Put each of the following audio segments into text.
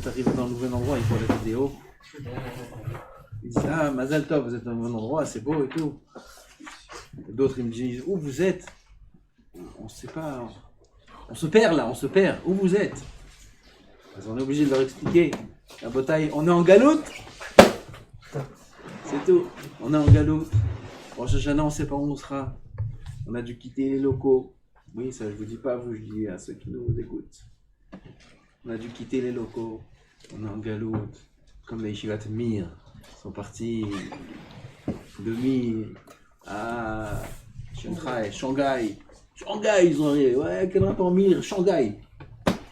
êtes arrivé dans le nouvel endroit, il faut la vidéo. Ils disent, ah, Mazal Tov, vous êtes dans le bon endroit, c'est beau et tout. D'autres, ils me disent, où vous êtes? On ne sait pas. On se perd là, on se perd. Où vous êtes? Parce qu'on est obligé de leur expliquer. La bataille, on est en galoute. C'est tout. On est en galoute. Rosh Hashanah, on ne sait pas où on sera. On a dû quitter les locaux. Oui, ça je ne vous dis pas, vous, je dis à ceux qui nous écoutent. On a dû quitter les locaux. On est en galoute. Comme les Yeshivat Mir. Ils sont partis de Mir à Shanghai. Shanghai, ils ont dit, ouais, quel rapport Mir, Shanghai.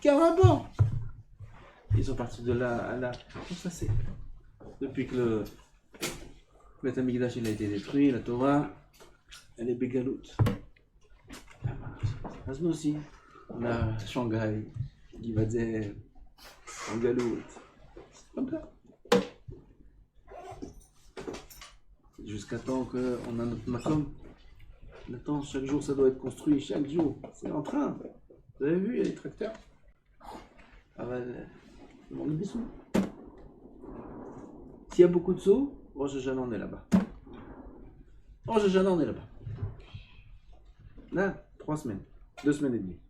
Quel rapport? Ils sont partis de là à là. Tout ça c'est. Depuis que le Beth Amikdash il a été détruit, la Torah, elle est bégaloute. Nous aussi, on a Shanghai, Givadzer, en galoute. Comme ça. Jusqu'à temps qu'on a notre makom. Maintenant, chaque jour, ça doit être construit, chaque jour. C'est en train. Vous avez vu, il y a les tracteurs. Ah ben, il manque des sous. S'il y a beaucoup de sous, Rosh Hashanah, on est là-bas. Rosh Hashanah, on est là-bas. Là, 3 semaines. 2 semaines et demie.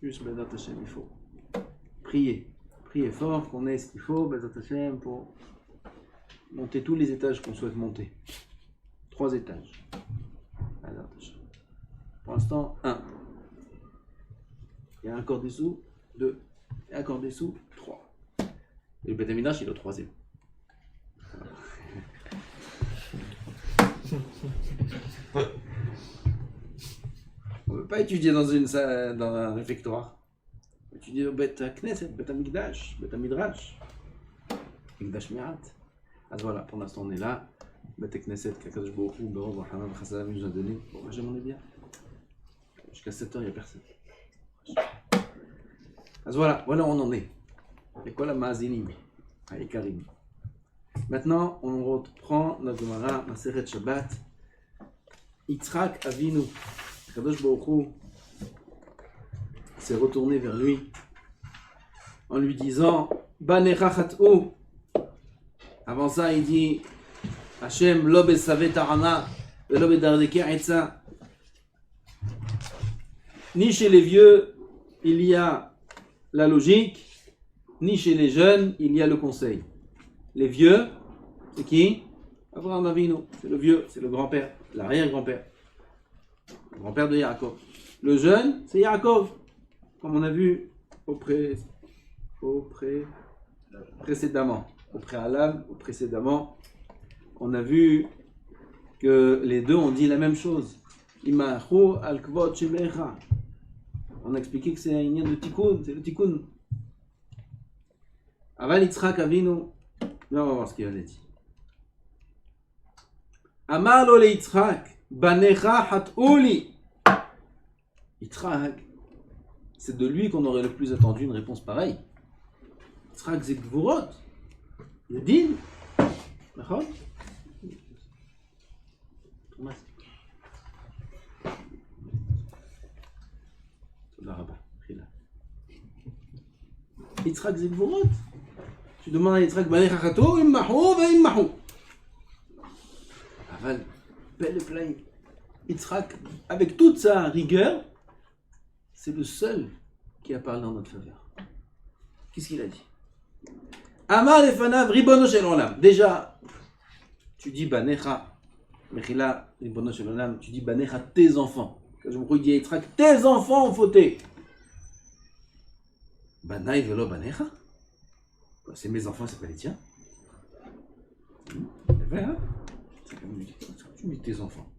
Juste Bezat Hashem, il faut prier. Prier fort, qu'on ait ce qu'il faut, Bezat Hashem, pour monter tous les étages qu'on souhaite monter. 3 étages. Pour l'instant, 1. Il y a encore des sous, 2. Il y a encore des sous, 3. Et le Beth Amikdash, il est au 3e. On ne peut pas étudier dans un réfectoire. On peut étudier au Beth Knesset, Beth Amikdash, Beth Midrash, Mikdash Mi'at. Alors voilà, pour l'instant on est là. Beth Knesset, Kakadosh Baruch Hu, Be'or, Hanan, Chassalam, nous a donné. Bon, moi j'aime, on est bien. Jusqu'à 7h, il n'y a personne. Alors voilà où on en est. Et quoi la Ma'azinim, Karim. Maintenant, on reprend notre Gemara, Maseret Shabbat. Yitzhak Avinu, Kadosh Baruch Hu s'est retourné vers lui en lui disant Banecha Chat'u. Avant ça, il dit Hashem lo besavet ta'ana velo bedardeke etza. Ni chez les vieux, il y a la logique, ni chez les jeunes, il y a le conseil. Les vieux, c'est qui? Abraham Avinu, c'est le vieux, c'est le grand-père, l'arrière-grand-père, le grand-père de Yaakov. Le jeune, c'est Yaakov, comme on a vu précédemment. Au préalable, au précédemment, on a vu que les deux ont dit la même chose. Imahu al-kvot shemecha. On a expliqué que c'est un lien de tikkun, c'est le tikkun. Aval Yitzhak Avinu, là on va voir ce qu'il a dit. Amar lo le Yitzhak, banecha hat'uli. Yitzhak, c'est de lui qu'on aurait le plus attendu une réponse pareille. Yitzhak c'est gvurot, le din. D'accord? Thomas. Yitzhak c'est gvurot. Tu demandes à Yitzhak, banecha hat'u, immahu ve immahu. Aval, belle plaie. Yitzhak, avec toute sa rigueur, c'est le seul qui a parlé en notre faveur. Qu'est-ce qu'il a dit? Amar lefanav ribono shel olam. Déjà, tu dis banecha, mechila ribono shel olam, tu dis banecha tes enfants. Quand je me dis à Yitzhak, tes enfants ont fauté. Banai velo banecha? C'est mes enfants, c'est pas les tiens. C'est vrai, hein? Tu dis tes enfants.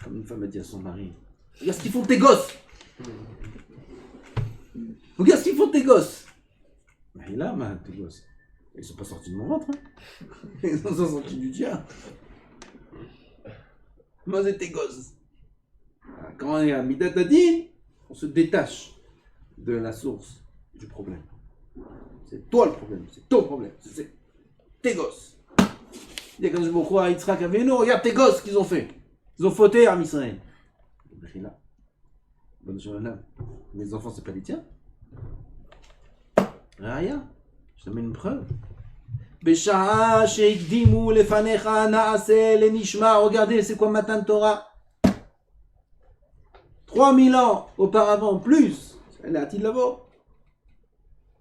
Comme une femme a dit à son mari, regarde ce qu'ils font tes gosses. Regarde ce qu'ils font tes gosses. Mais là, tes gosses, ils ne sont pas sortis de mon ventre. Hein. Ils sont sortis du tien. Moi, c'est tes gosses. Quand il y a Midat Adin, on se détache de la source du problème. C'est toi le problème, c'est ton problème, c'est tes gosses. Il y a quand je me crois à Yitzhak Avinu, regarde tes gosses qu'ils ont fait. Ils ont fauté à Israël. Mes enfants, c'est pas les tiens. Raya, je te mets une preuve. Besha'a sheikdimu lefanecha na'ase lenishma. Regardez, c'est quoi Matan Torah? 3000 ans auparavant, plus. Elle a-t-il là-bas?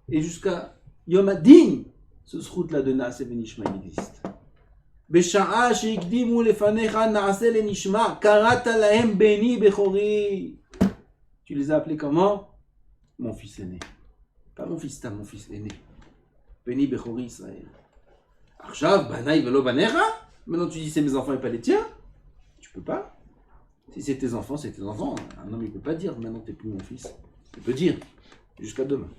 Et jusqu'à Yom Adin, ce srout-là de Na'ase Venishma existe. Besha'a sheikdimu lefanecha na'ase lenishma. Karata lahem beni bechori. Tu les as appelés comment? Mon fils aîné. Pas mon fils tam, mon fils aîné. Beni bechori Israël. Arshav, banaï velo banecha. Maintenant tu dis c'est mes enfants et pas les tiens. Tu peux pas. Si c'est tes enfants, c'est tes enfants. Un homme il peut pas dire maintenant t'es plus mon fils. Il peut dire jusqu'à demain.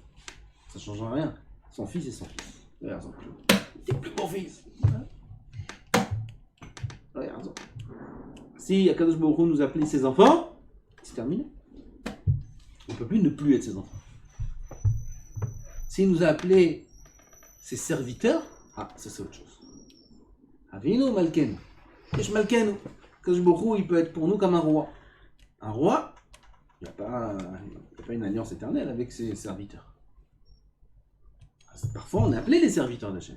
Ça change rien. Son fils est son fils. Regarde, t'es plus mon fils. Regarde. Si Akadosh Baruch Hu nous appelait ses enfants, c'est terminé. On ne peut plus ne plus être ses enfants. S'il nous a appelés ses serviteurs, ça c'est autre chose. Avinu Malkenu. Kesh Malkenu. Akadosh Baruch Hu, il peut être pour nous comme un roi. Un roi, il n'y a pas une alliance éternelle avec ses serviteurs. Parfois, on est appelé les serviteurs d'Hachem.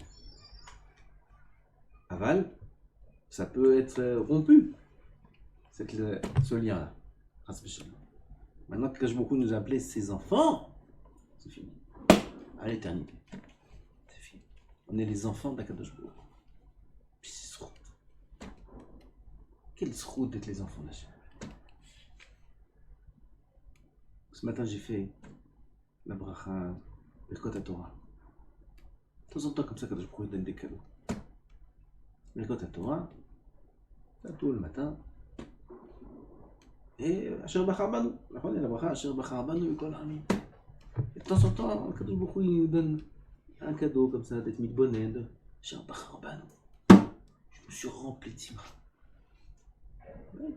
Aval, ça peut être rompu, ce lien-là. Maintenant que beaucoup nous a appelés ses enfants, c'est fini. À l'éternité. C'est fini. On est les enfants d'Akadosh Baruch Hu. Puis c'est ce route. Quel route d'être les enfants d'Hachem. Ce matin, j'ai fait la bracha Birkot HaTorah. De temps en temps, comme ça, Kadosh Baruch Hu donne des cadeaux. Birkot HaTorah, c'est tôt le matin. Et Asher Bachar Banu. Il y a la bracha Asher Bachar Banu Mikol Ha'amim. Et de temps en temps, Kadosh Baruch Hu nous donne un cadeau comme ça, d'être mitboned. Asher Bachar Banu. Je me suis rempli de simra.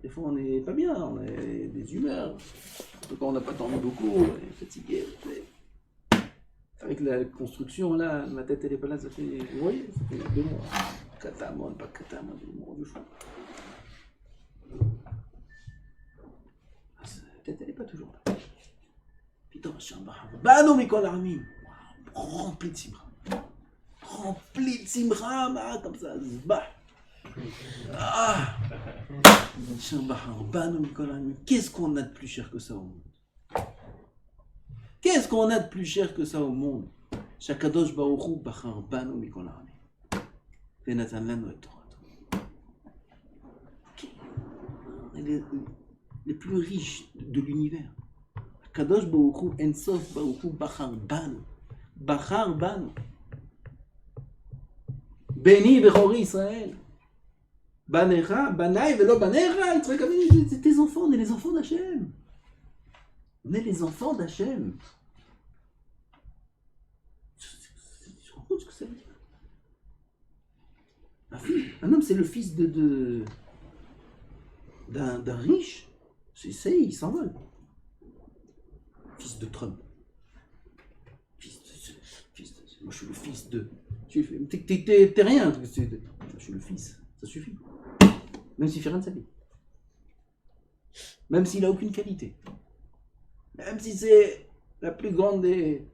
Des fois, on n'est pas bien, on a des humeurs. En tout cas, on n'a pas dormi beaucoup, on est fatigué. Avec la construction, là, ma tête elle est pas là, ça fait, vous voyez, ça fait 2 mois. Katamon, pas Katamon, 2 mois de fou. La tête elle est pas toujours là. Putain, je suis un barre. Bah non, mais quoi l'armée? Rempli de simra. Rempli de simra, comme ça, bah. Ah! Qu'est-ce qu'on a de plus cher que ça au monde? Qu'est-ce qu'on a de plus cher que ça au monde? Shakadosh Baruch Hu bachar banu mikol ha'amim venatan lanu et Torato. Les plus riches de l'univers. Kadosh Baruch Hu Ensof Baruch Hu bachar banu Beni bechori Israël. Banecha, Banaï, Velo Banecha, il serait comme c'est tes enfants, on est les enfants d'Hachem. On est les enfants d'Hachem. Tu te rends compte ce que ça veut dire? Un homme, c'est le fils d'un riche. C'est il s'envole. Fils de Trump. Moi, je suis le fils de. T'es rien. Je suis le fils. Ça suffit. Même s'il fait rien de sa vie. Même s'il n'a aucune qualité. Même si c'est la plus grande des...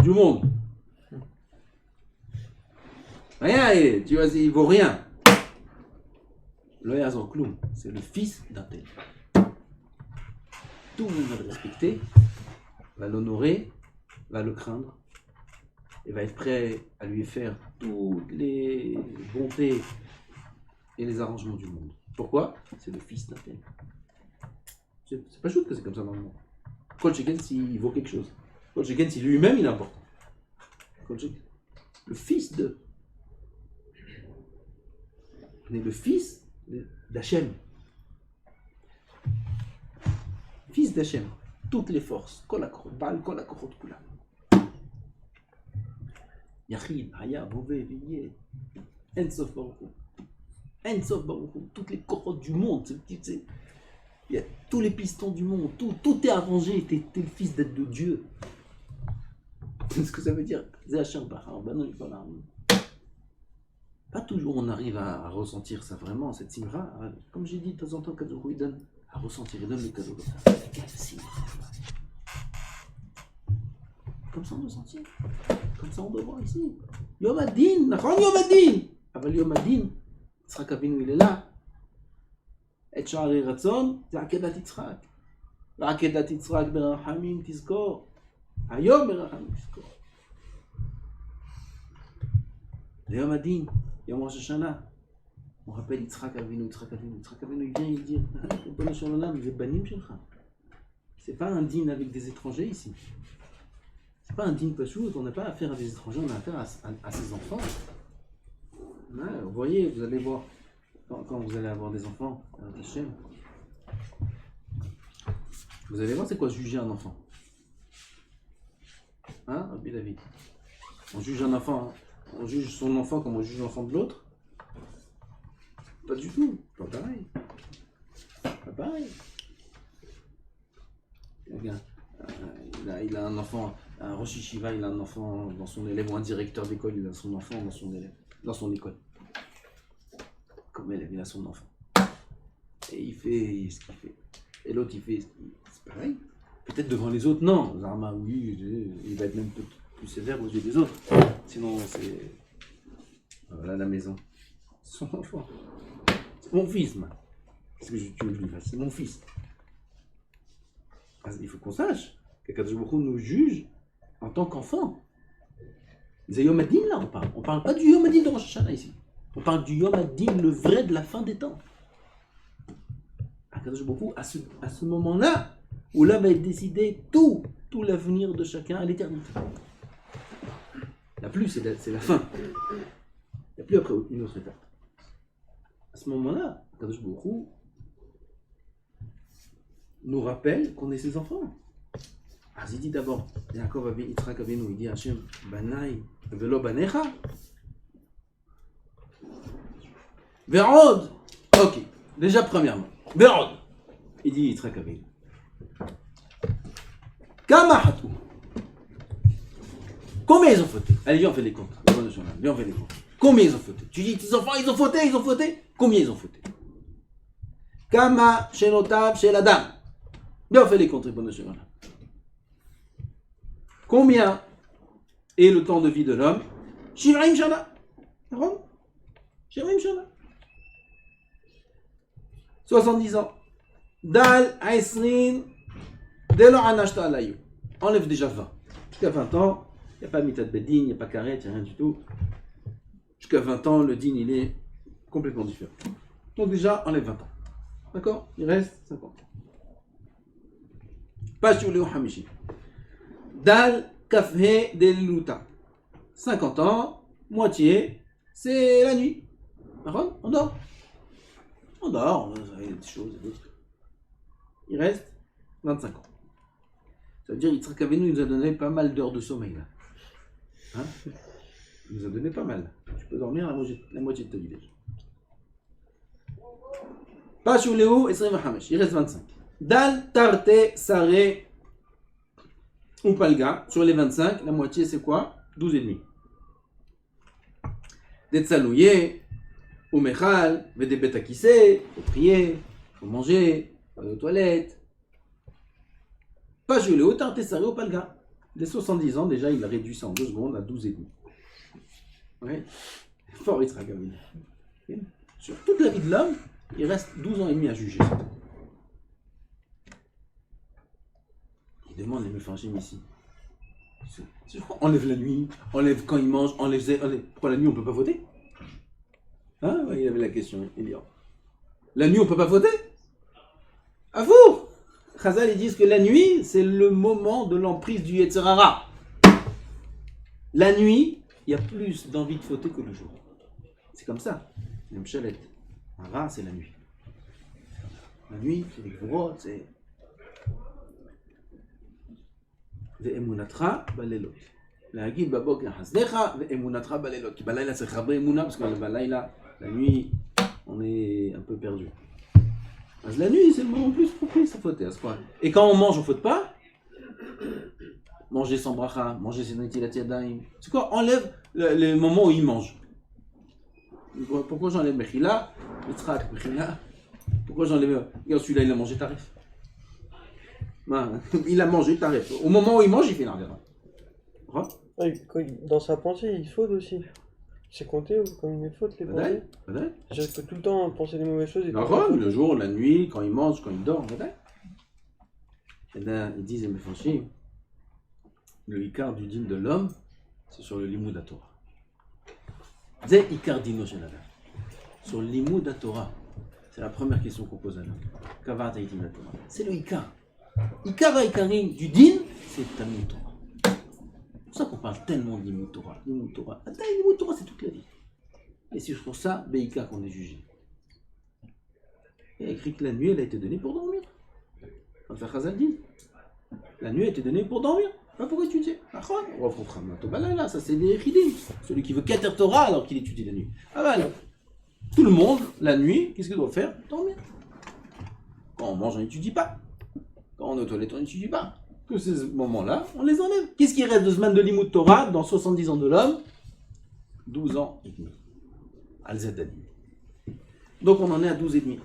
du monde. Rien, tu vois, il vaut rien. Le Yazor Kloum, c'est le fils d'un tel. Tout le monde va le respecter, va l'honorer, va le craindre. Et va être prêt à lui faire toutes les bontés et les arrangements du monde. Pourquoi? C'est le fils d'un tel. C'est pas chouette que c'est comme ça dans le monde. Kol Sheken s'il vaut quelque chose. Kol Sheken si lui-même il est important. Le fils de. On est le fils d'Hachem. Fils d'Hachem. Toutes les forces. Kol HaKochot, Baal Kol HaKochot Kulam. Yachid, Haya, Bové, Viye, Ensof Baruch Hu. Ensof Baruch Hu. Toutes les cohortes du monde. Il y a tous les pistons du monde. Tout est arrangé. T'es le fils d'être de Dieu. C'est ce que ça veut dire. Pas toujours on arrive à ressentir ça vraiment, cette simra. Comme j'ai dit de temps en temps, Kadosh Hu donne à ressentir, il donne le cadeau comme ça. Simra. Comme ça on doit sentir. Comme ça on doit voir ici. Yom Adin, נכון Yom Adin. אבל Yom Adin, יצחק אבינו il est là. את שערי רצון, זה עקדת יצחק. ועקדת יצחק ברחמים תזכור. היום ברחמים תזכור. זה יום הדין, יום ראש השנה. On rappelle יצחק אבינו, יצחק אבינו. יצחק אבינו, il vient, il dit, ריבונו של עולם, זה בנים שלך. C'est pas un dîner avec des étrangers ici. C'est pas un dîner pachout, on n'a pas affaire à des étrangers, on a affaire à ses enfants. Ouais, vous voyez, vous allez voir, quand vous allez avoir des enfants, vous allez voir c'est quoi juger un enfant. Hein, Rabbi David? On juge un enfant, on juge son enfant comme on juge l'enfant de l'autre? Pas du tout, pas pareil. Pas pareil. Il a un enfant, un Rosh Yeshiva, il a un enfant dans son élève, ou un directeur d'école, il a son enfant dans son élève, dans son école. Comme élève, il a son enfant. Et il fait ce qu'il fait. Et l'autre, il fait. C'est pareil. Peut-être devant les autres, non. Zarma, oui, il va être même plus sévère aux yeux des autres. Sinon, c'est. Voilà la maison. C'est son enfant. C'est mon fils, moi. Qu'est-ce que tu veux que je lui fasse? C'est mon fils. Il faut qu'on sache qu'Akadosh Baruch Hu nous juge en tant qu'enfant. C'est Yom Adin là, on parle. On parle pas du Yom Adin de Rosh Hashanah ici. On parle du Yom Adin, le vrai de la fin des temps. Akadosh Baruch Hu, à ce moment-là, où là va décider tout l'avenir de chacun à l'éternité. La plus, c'est la fin. Il n'y a plus après une autre étape. À ce moment-là, Akadosh Baruch Hu nous rappelle qu'on est ses enfants. Alors il dit d'abord, Yaakov Avinu, Yitzhak Avinu, il dit Hachem, Banai, Velo Banecha. Verod. Ok, déjà premièrement. Verod. Il dit Yitzhak Avinu. Kamahatu. Combien ils ont fauté? Allez, viens, on fait les comptes. Viens, on fait les comptes. Combien ils ont fauté? Tu dis, tes enfants, ils ont fauté. Combien ils ont fauté? Kama Shenotav Shel Adam. Bien, on fait les comptes, Ribono Shel Olam. Combien est le temps de vie de l'homme? Shiv'im Shana. Shiv'im Shana. 70 ans. Dal Aisrin Delo Anashta Alayu. Enlève déjà 20. Jusqu'à 20 ans, il n'y a pas Mitat Bedin, il n'y a pas Karet, il n'y a rien du tout. Jusqu'à 20 ans, le din, il est complètement différent. Donc déjà, enlève 20 ans. D'accord? Il reste 50 ans. Pas sur le Hamishi. Dal Kafhe Deliluta. 50 ans, moitié, c'est la nuit. D'accord? On dort. On dort, il y a des choses, d'autres. Il reste 25 ans. Ça veut dire Yitzhak Avinu nous a donné pas mal d'heures de sommeil là. Hein? Il nous a donné pas mal. Tu peux dormir la moitié de ta vie déjà. Pas sur les hauts, il reste 25. Dal Tarte Sare Upalga, sur les 25, la moitié c'est quoi? 12 et demi. Detsalouye, Umechal, Vedebet Akise, faut prier, faut manger, faut aller aux toilettes. Pas sur les hauts, Tarte Sare Upalga. Les 70 ans, déjà il a réduit ça en 2 secondes à 12 et demi. Ouais. Fort Yitzhak Avinu. Sur toute la vie de l'homme, il reste 12 ans et demi à juger. Il demande les Mefarshim ici. Enlève la nuit, enlève quand il mange, enlève. Pourquoi la nuit on ne peut pas voter? Hein? Ouais, il avait la question, il dit. La nuit on ne peut pas voter? À vous! Chazal ils disent que la nuit c'est le moment de l'emprise du Yetzer Hara. La nuit, il y a plus d'envie de voter que le jour. C'est comme ça. C'est une chalette. Un rat, c'est la nuit. La nuit, c'est les gros, c'est. Ve'emunatra balelot. להגיד בבוקר חסדך ואמונתך בלילות. כי בלילה צריך הרבה אמונה, parce que בלילה, la nuit, on est un peu perdu. אז la nuit, c'est le moment le plus propice à fauter à ce point. Et quand on mange, on ne faute pas. Manger sans bracha, manger sans netilat yadayim. C'est quoi? Enlève le moment où il mange. Pourquoi j'enlève Mechila? Yitzhak, Mechila. Pourquoi j'enlève. Regarde, celui-là, il a mangé tarif. Il a mangé tarif. Au moment où il mange, il fait l'arrière. נכון? Dans sa pensée, il faute aussi. C'est compté comme une faute, les pensées. ודאי. Je peux tout le temps penser des mauvaises choses et נכון, le jour, la nuit, quand il mange, quand il dort, ודאי. Ils disent, les Mefanchim, le Icar du dîme de l'homme, c'est sur le Limoud Torah. C'est Icar Dino chez l'Adam. Sur le Limoud Torah. C'est la première question qu'on pose à l'homme. Kavat Haïtim la Torah. C'est le Icar. Icar Haïkarim du dîme, c'est Talmud Torah. C'est pour ça qu'on parle tellement de Limoud Torah. Limoud Torah. Attends, Limoud Torah, c'est toute la vie. Et c'est pour ça, Beïka, qu'on est jugé. Il y a écrit que la nuit, elle a été donnée pour dormir. Quand le Chazal dit, la nuit a été donnée pour dormir, pas pour étudier. Ça c'est des Echidim. Celui qui veut Keter Torah alors qu'il étudie la nuit. Ah bah alors, tout le monde, la nuit, qu'est-ce qu'il doit faire? Dormir. Quand on mange, on n'étudie pas. Quand on est aux toilettes, on n'étudie pas. Tous ces moments-là, on les enlève. Qu'est-ce qui reste de semaine de Limoud Torah dans 70 ans de l'homme? 12 ans et demi. Al-Zadadim. Donc on en est à 12 et demi.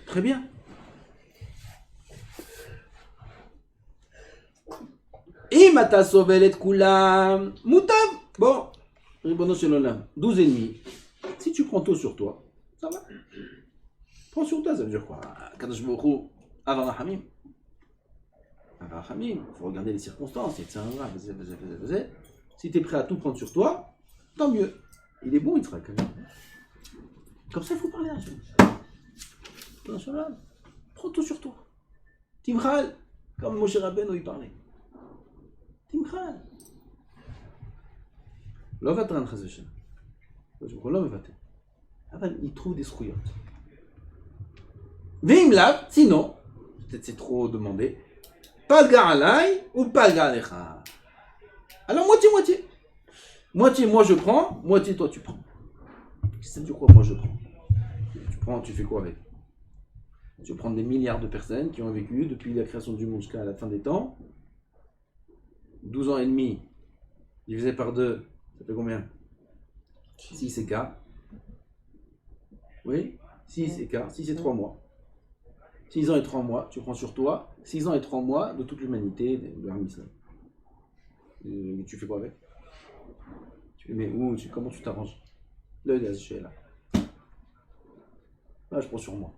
Très bien. אם אתה סובל את כולם, מוטב. Bon, Ribono Shel Olam, 12 et demi. Si tu prends tout sur toi, ça va. Prends sur toi, ça veut dire quoi? Kadosh Baruch Hu, Avar Rahamim. Avar Rahamim, il faut regarder les circonstances, etc. Si tu es prêt à tout prendre sur toi, tant mieux. Il est bon, il sera quand même. Comme ça, il faut parler à Hachem. Prends tout sur toi. Timchal, comme Moshe Rabbeinu il parlait. Timchal. לא ותרן חס ושלום. הוא לא מוותר. אבל il trouve des זכויות. ואם לאו, sinon, peut-être c'est trop demandé, פלגה עליי ופלגה עליך. Alors moitié-moitié. Moitié moi je prends, moitié toi tu prends. Ça veut dire quoi moi je prends? Tu prends, tu fais quoi avec? Tu vas prendre des milliards de personnes qui ont vécu depuis la création du monde jusqu'à la fin des temps. 12 ans et demi, divisé par 2, ça fait combien? 6 écarts. Oui, 6 écarts, 6 et 3 mois. 6 ans et 3 mois, tu prends sur toi 6 ans et 3 mois de toute l'humanité, de l'Islam. Tu fais quoi avec? Tu les mets où? Comment tu t'arranges? Le gaz, là. Là, je prends sur moi.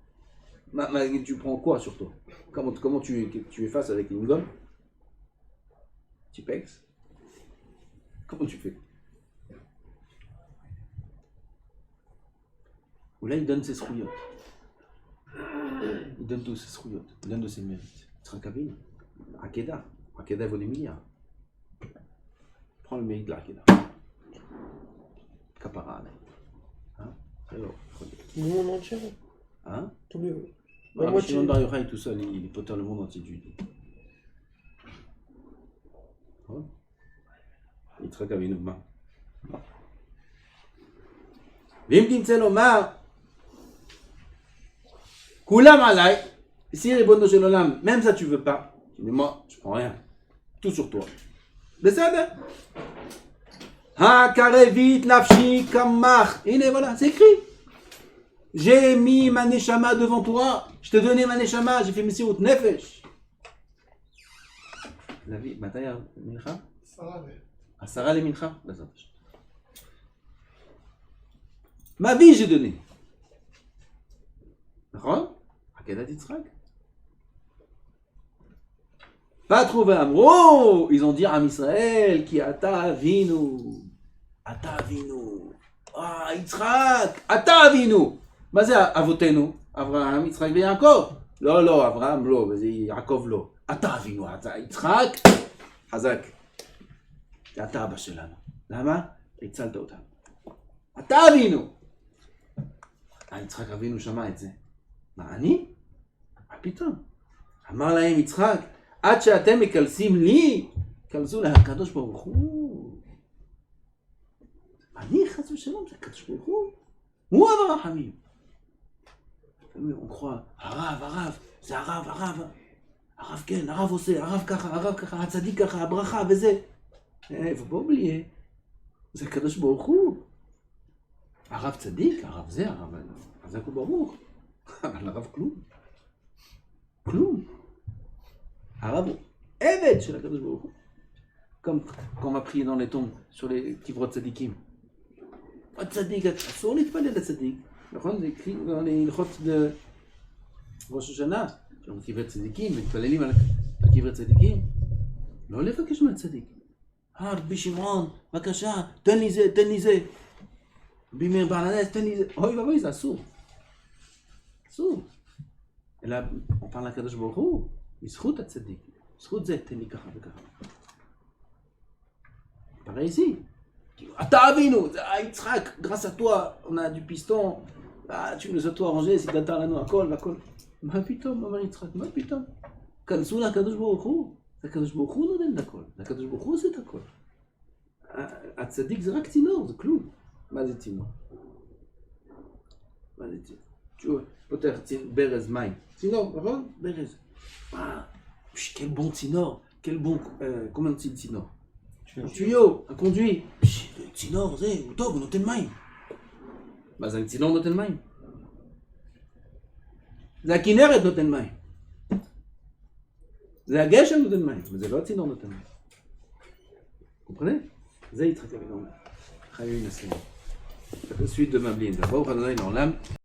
Tu prends quoi sur toi? Comment tu effaces avec une gomme? Tu pexes? Comment tu fais? Ou là, il donne ses srouillottes. Il donne tous ses srouillottes. Il donne de ses mérites. Il sera cabine. Akeda. Akeda vaut des milliards. Prends le mérite de l'Akeda. Kapara. Hein? Alors, le monde entier. Hein? Tout le... Moi, Shimon Bar Yochai tout seul, il peut le monde entier du. Il te regarde une main. Vim Timtse Lomar. Koulam alay. Si Ribono Shel Olam, même ça tu veux pas. Mais moi, je prends rien. Tout sur toi. Beseder. Ha karevit nafshi kamach. Et voilà, c'est écrit. J'ai mis ma neshama devant toi. Je t'ai donné ma neshama. J'ai fait Mesiut Nefesh. La vie, Mataya Mincha? Sarah le Mincha? Ma vie, j'ai donné. D'accord? Akedat Yitzhak. Pas trouvé Amro. Ils ont dit à Israël qui Ata Avinu. Ata Avinu. Ah, Yitzhak. Ata Avinu. מה זה אבותינו? אברהם, יצחק ויעקב. לא, אברהם לא, וזה יעקב לא. אתה אבינו, אתה יצחק, חזק. אתה אבא שלנו. למה? הצלת אותנו. אתה אבינו. יצחק אבינו שמע את זה. מה, אני? מה פתאום? אמר להם יצחק, עד שאתם מקלסים לי, קלסו להקדוש ברוך הוא. אני חס ושלום, זה הקדוש ברוך הוא. הוא אב הרחמים. On croit, Arav, c'est Arav. Arav ken, Arav עושה, Arav ככה, הצדיק ככה, הברכה וזה. faut pas oublier. זה הקדוש ברוך הוא. הרב צדיק, הרב זה, הרב חזק וברוך. אבל הרב כלום. הרב הוא עבד של הקדוש ברוך הוא. comme quand on va prier dans les tombes sur les kivrot tzadikim. Tzadik, אסור להתפלל לצדיק. נכון? זה écrit dans les הלכות de ראש השנה, שאנחנו קברי צדיקים, מתפללים על קברי צדיקים. לא לבקש מהצדיק. רבי שמעון, בבקשה, תן לי זה, תן לי זה. רבי מאיר בעל הנס, תן לי זה. אוי ואבוי, זה אסור. אסור. אלא, on parle לקדוש ברוך הוא, בזכות הצדיק. בזכות זה, תן לי ככה וככה. pareil ici. אתה אבינו, יצחק, grâce à toi, on a du piston. tu nous as tout arrangé, סידרת לנו הכל והכל. מה פתאום, אומר יצחק, מה פתאום? כנסו לקדוש ברוך הוא. הקדוש ברוך הוא נותן את הכל. הקדוש ברוך הוא עושה את הכל. הצדיק זה רק צינור, זה כלום. מה זה צינור? מה זה צינור? תשמעו, פותח ברז מים. צינור, נכון? ברז. quel bon צינור. quel bon... comment on dit צינור? un tuyau, un conduit. צינור זה, הוא טוב, הוא נותן מים. מה זה צינור נותן מים? זה הכנרת נותן מים. זה הגשם נותן מים, וזה לא הצינור נותן מים. comprenez? זה יצחק אבינו. חיי נסים. suite de Mablin. D'abord, on a une en l'âme.